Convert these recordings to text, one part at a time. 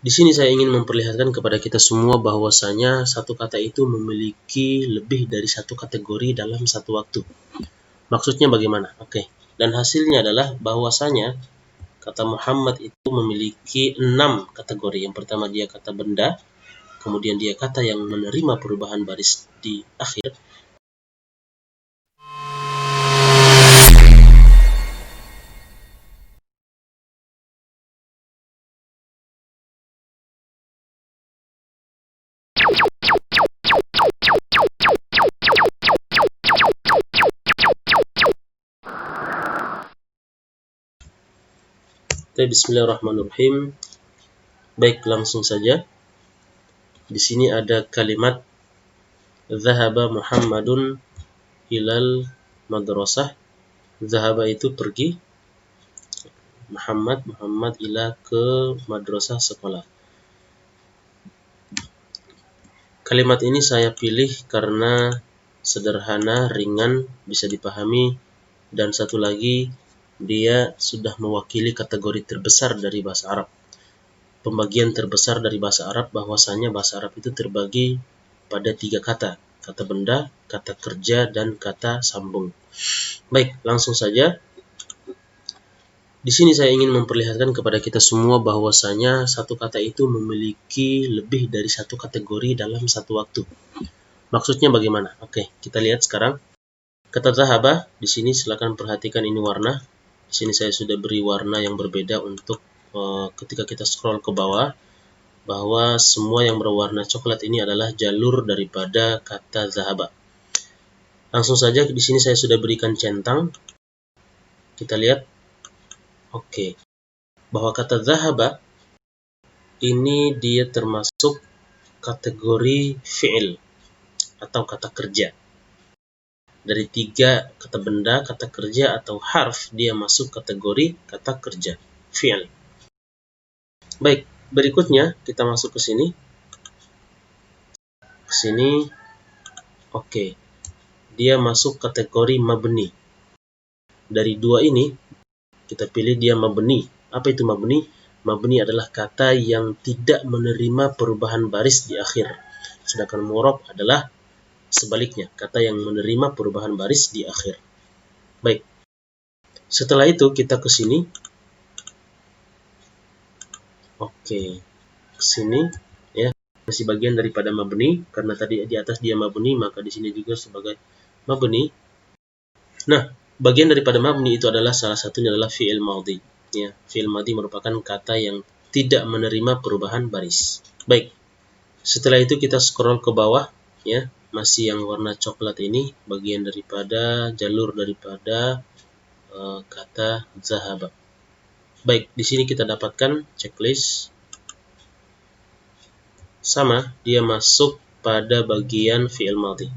Di sini saya ingin memperlihatkan kepada kita semua bahwasanya satu kata itu memiliki lebih dari satu kategori dalam satu waktu. Maksudnya bagaimana? Oke. Dan hasilnya adalah bahwasanya kata Muhammad itu memiliki 6 kategori. Yang pertama dia kata benda, kemudian dia kata yang menerima perubahan baris di akhir. Bismillahirrahmanirrahim. Baik, langsung saja. Di sini ada kalimat Zahaba Muhammadun ilal madrasah. Zahaba itu pergi. Muhammad ila ke madrasah sekolah. Kalimat ini saya pilih karena sederhana, ringan, bisa dipahami, dan satu lagi dia sudah mewakili kategori terbesar dari bahasa Arab. Pembagian terbesar dari bahasa Arab bahwasanya bahasa Arab itu terbagi pada 3 kata. Kata benda, kata kerja, dan kata sambung. Baik, langsung saja. Di sini saya ingin memperlihatkan kepada kita semua bahwasanya satu kata itu memiliki lebih dari satu kategori dalam satu waktu. Maksudnya bagaimana? Oke, kita lihat sekarang. Kata zahaba, di sini silakan perhatikan ini warna. Di sini saya sudah beri warna yang berbeda untuk ketika kita scroll ke bawah, bahwa semua yang berwarna coklat ini adalah jalur daripada kata zahaba. Langsung saja di sini saya sudah berikan centang. Kita lihat. Oke. Bahwa kata zahaba ini dia termasuk kategori fi'il atau kata kerja. Dari 3 kata benda, kata kerja, atau harf, dia masuk kategori kata kerja, fi'il. Baik, berikutnya kita masuk ke sini. Oke. Dia masuk kategori mabni. Dari 2 ini, kita pilih dia mabni. Apa itu mabni? Mabni adalah kata yang tidak menerima perubahan baris di akhir. Sedangkan mu'rab adalah sebaliknya, kata yang menerima perubahan baris di akhir. Baik. Setelah itu kita ke sini. Oke. Ke sini ya, masih bagian daripada mabni karena tadi di atas dia mabni, maka di sini juga sebagai mabni. Nah, bagian daripada mabni itu adalah salah satunya adalah fi'il madhi. Ya, fi'il madhi merupakan kata yang tidak menerima perubahan baris. Baik. Setelah itu kita scroll ke bawah ya. Masih yang warna coklat ini bagian daripada jalur daripada kata zahaba. Baik, di sini kita dapatkan checklist. Sama, dia masuk pada bagian fi'il madhi.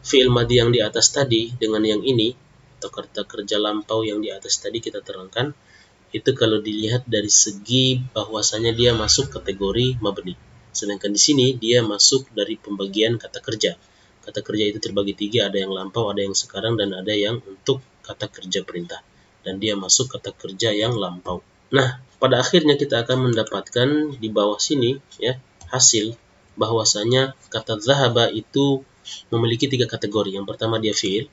Fi'il madhi yang di atas tadi dengan yang ini atau kata kerja lampau yang di atas tadi kita terangkan, itu kalau dilihat dari segi bahwasanya dia masuk kategori mabni. Sedangkan di sini dia masuk dari pembagian kata kerja. Kata kerja itu terbagi 3, ada yang lampau, ada yang sekarang, dan ada yang untuk kata kerja perintah. Dan dia masuk kata kerja yang lampau. Nah, pada akhirnya kita akan mendapatkan di bawah sini ya hasil bahwasanya kata zahaba itu memiliki 3 kategori. Yang pertama dia fi'il,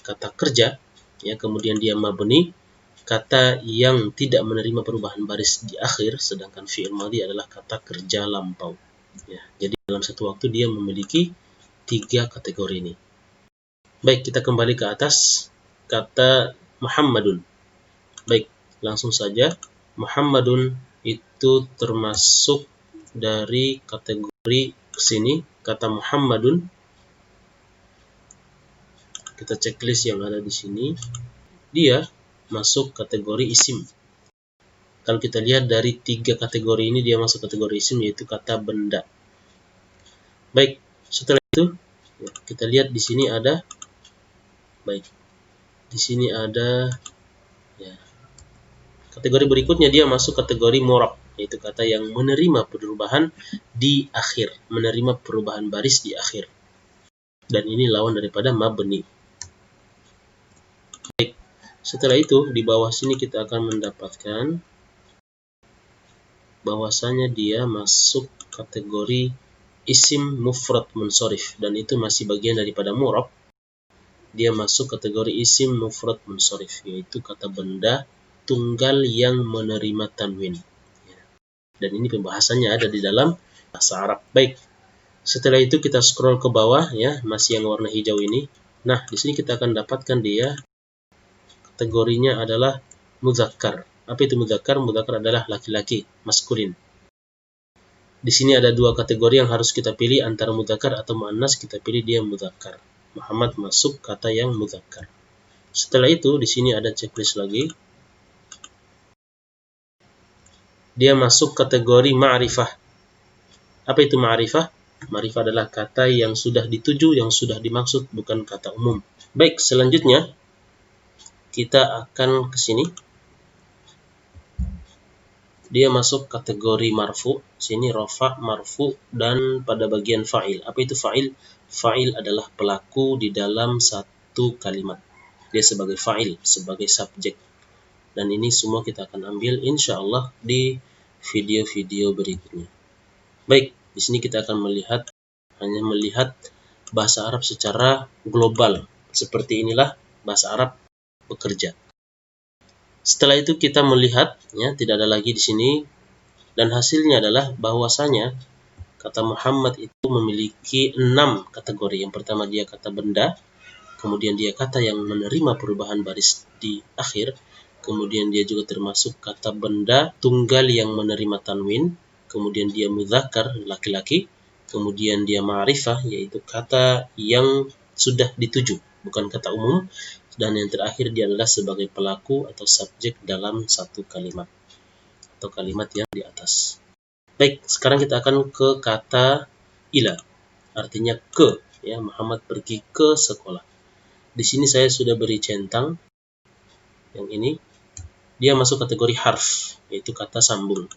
kata kerja, ya, kemudian dia mabni, kata yang tidak menerima perubahan baris di akhir, sedangkan fi'il madhi adalah kata kerja lampau. Ya, jadi dalam satu waktu dia memiliki 3 kategori ini. Baik, kita kembali ke atas. Kata Muhammadun. Baik, langsung saja. Muhammadun itu termasuk dari kategori sini. Kata Muhammadun. Kita checklist yang ada di sini. Dia masuk kategori isim. Kalau kita lihat dari 3 kategori ini dia masuk kategori isim, yaitu kata benda. Baik, setelah itu kita lihat di sini ada ya. Kategori berikutnya dia masuk kategori mu'rab, yaitu kata yang menerima perubahan di akhir, menerima perubahan baris di akhir. Dan ini lawan daripada mabni. Baik. Setelah itu di bawah sini kita akan mendapatkan bahwasanya dia masuk kategori isim mufrad munsorif, dan itu masih bagian daripada mu'rab. Dia masuk kategori isim mufrad munsorif, yaitu kata benda tunggal yang menerima tanwin. Dan ini pembahasannya ada di dalam bahasa Arab. Baik, setelah itu kita scroll ke bawah ya, masih yang warna hijau ini. Nah, di sini kita akan dapatkan dia kategorinya adalah mudzakkar. Apa itu mudzakkar? Mudzakkar adalah laki-laki, maskulin. Di sini ada dua kategori yang harus kita pilih, antara mudzakkar atau muannas. Kita pilih dia mudzakkar. Muhammad masuk kata yang mudzakkar. Setelah itu di sini ada checklist lagi. Dia masuk kategori ma'rifah. Apa itu ma'rifah? Ma'rifah adalah kata yang sudah dituju, yang sudah dimaksud, bukan kata umum. Baik, selanjutnya kita akan ke sini. Dia masuk kategori marfu. Sini rafa, marfu, dan pada bagian fa'il. Apa itu fa'il? Fa'il adalah pelaku di dalam satu kalimat. Dia sebagai fa'il, sebagai subjek. Dan ini semua kita akan ambil insya Allah di video-video berikutnya. Baik, di sini kita akan hanya melihat bahasa Arab secara global. Seperti inilah bahasa Arab bekerja. Setelah itu kita melihat, ya, tidak ada lagi di sini, dan hasilnya adalah bahwasanya kata Muhammad itu memiliki 6 kategori. Yang pertama dia kata benda, kemudian dia kata yang menerima perubahan baris di akhir, kemudian dia juga termasuk kata benda tunggal yang menerima tanwin, kemudian dia mudzakkar, laki-laki, kemudian dia ma'rifah, yaitu kata yang sudah dituju, bukan kata umum, dan yang terakhir dia adalah sebagai pelaku atau subjek dalam satu kalimat atau kalimat yang di atas. Baik, sekarang kita akan ke kata ila, artinya ke, ya, Muhammad pergi ke sekolah. Di sini saya sudah beri centang. Yang ini dia masuk kategori harf, yaitu kata sambung.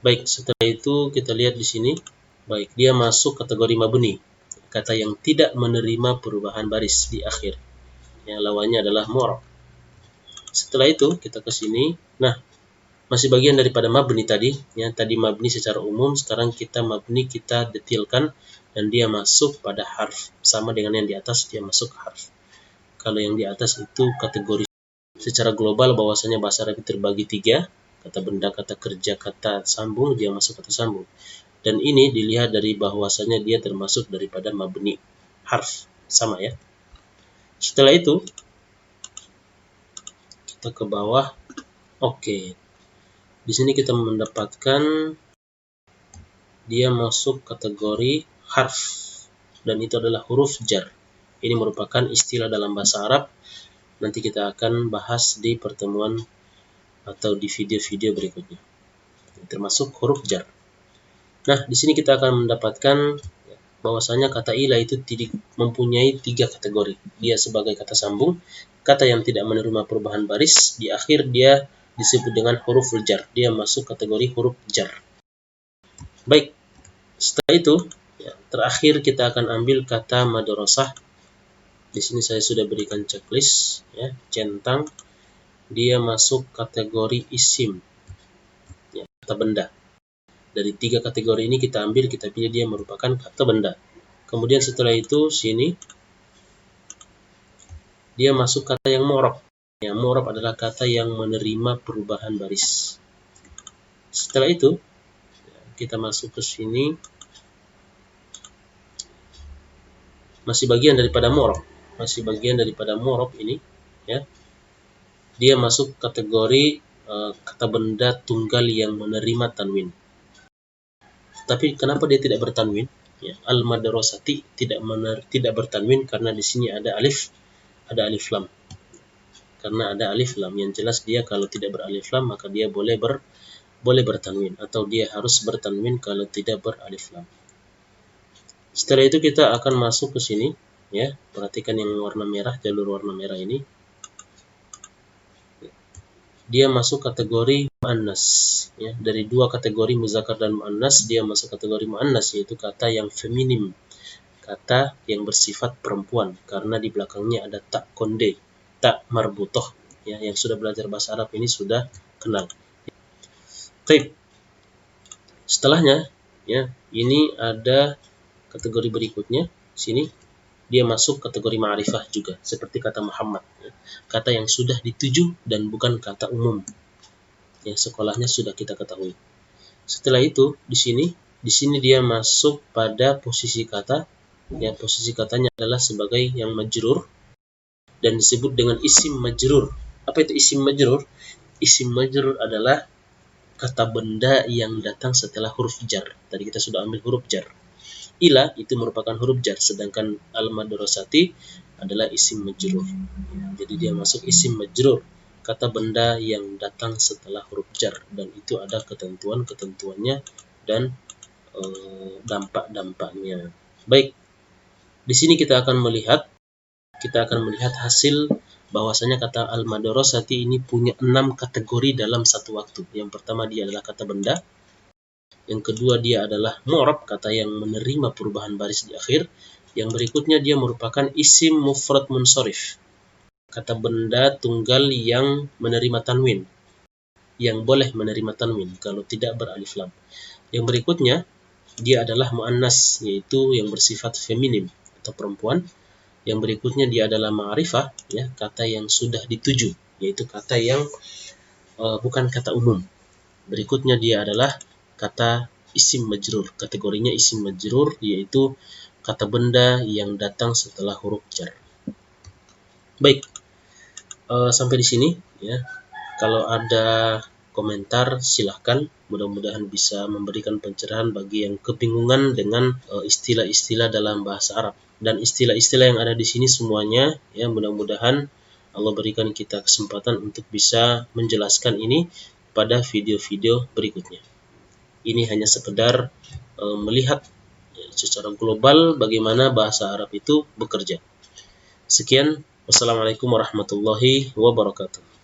Baik, setelah itu kita lihat di sini. Baik, dia masuk kategori mabni, kata yang tidak menerima perubahan baris di akhir. Yang lawannya adalah mu'rab. Setelah itu kita ke sini. Nah, masih bagian daripada mabni tadi, ya, tadi mabni secara umum, sekarang kita mabni, kita detailkan, dan dia masuk pada harf. Sama dengan yang di atas, dia masuk harf. Kalau yang di atas itu kategori secara global, bahwasanya bahasa Arab terbagi 3, kata benda, kata kerja, kata sambung, dia masuk kata sambung. Dan ini dilihat dari bahwasanya dia termasuk daripada mabni, harf, sama ya. Setelah itu kita ke bawah. Oke. Di sini kita mendapatkan dia masuk kategori harf, dan itu adalah huruf jar. Ini merupakan istilah dalam bahasa Arab. Nanti kita akan bahas di pertemuan atau di video-video berikutnya, termasuk huruf jar. Nah, di sini kita akan mendapatkan bahwasanya kata ila itu mempunyai 3 kategori. Dia sebagai kata sambung, kata yang tidak menerima perubahan baris di akhir, dia disebut dengan huruf jar. Dia masuk kategori huruf jar. Baik, setelah itu ya, terakhir kita akan ambil kata madrasah. Di sini saya sudah berikan checklist, ya, centang. Dia masuk kategori isim, ya, kata benda. Dari 3 kategori ini kita ambil, kita pilih dia merupakan kata benda. Kemudian setelah itu sini dia masuk kata yang mu'rab. Ya, mu'rab adalah kata yang menerima perubahan baris. Setelah itu kita masuk ke sini, masih bagian daripada mu'rab. Masih bagian daripada mu'rab ini, ya. Dia masuk kategori kata benda tunggal yang menerima tanwin. Tapi kenapa dia tidak bertanwin? Ya, al-madrasati tidak bertanwin karena di sini ada alif lam. Karena ada alif lam, yang jelas dia kalau tidak beralif lam maka dia boleh bertanwin, atau dia harus bertanwin kalau tidak beralif lam. Setelah itu kita akan masuk ke sini, ya. Perhatikan yang warna merah, jalur warna merah ini. Dia masuk kategori muannas, ya. Dari 2 kategori muzakkar dan muannas, dia masuk kategori muannas, yaitu kata yang feminim, kata yang bersifat perempuan, karena di belakangnya ada tak konde, tak marbutoh, ya. Yang sudah belajar bahasa Arab ini sudah kenal. Baik, Setelahnya, ya, ini ada kategori berikutnya. Sini dia masuk kategori ma'rifah juga, seperti kata Muhammad, ya. Kata yang sudah dituju dan bukan kata umum. Ya, sekolahnya sudah kita ketahui. Setelah itu, di sini dia masuk pada posisi kata, ya, posisi katanya adalah sebagai yang majrur dan disebut dengan isim majrur. Apa itu isim majrur? Isim majrur adalah kata benda yang datang setelah huruf jar. Tadi kita sudah ambil huruf jar. Ila itu merupakan huruf jar, sedangkan al-madrasati adalah isim majrur. Jadi dia masuk isim majrur, kata benda yang datang setelah huruf jar, dan itu ada ketentuan-ketentuannya dan dampak-dampaknya. Baik, di sini kita akan melihat hasil bahwasanya kata al-madrasati ini punya 6 kategori dalam satu waktu. Yang pertama dia adalah kata benda, yang kedua dia adalah mu'rab, kata yang menerima perubahan baris di akhir. Yang berikutnya dia merupakan isim mufrad munsharif, kata benda tunggal yang menerima tanwin, yang boleh menerima tanwin kalau tidak beralif lam. Yang berikutnya dia adalah muannas, yaitu yang bersifat feminim atau perempuan. Yang berikutnya dia adalah ma'rifah, ya, kata yang sudah dituju, yaitu kata yang bukan kata umum. Berikutnya dia adalah kata isim majrur, kategorinya isim majrur, yaitu kata benda yang datang setelah huruf jar. Baik, sampai di sini, ya. Kalau ada komentar silahkan, mudah-mudahan bisa memberikan pencerahan bagi yang kebingungan dengan istilah-istilah dalam bahasa Arab. Dan istilah-istilah yang ada di sini semuanya, ya, mudah-mudahan Allah berikan kita kesempatan untuk bisa menjelaskan ini pada video-video berikutnya. Ini hanya sekedar melihat secara global bagaimana bahasa Arab itu bekerja. Sekian, wassalamualaikum warahmatullahi wabarakatuh.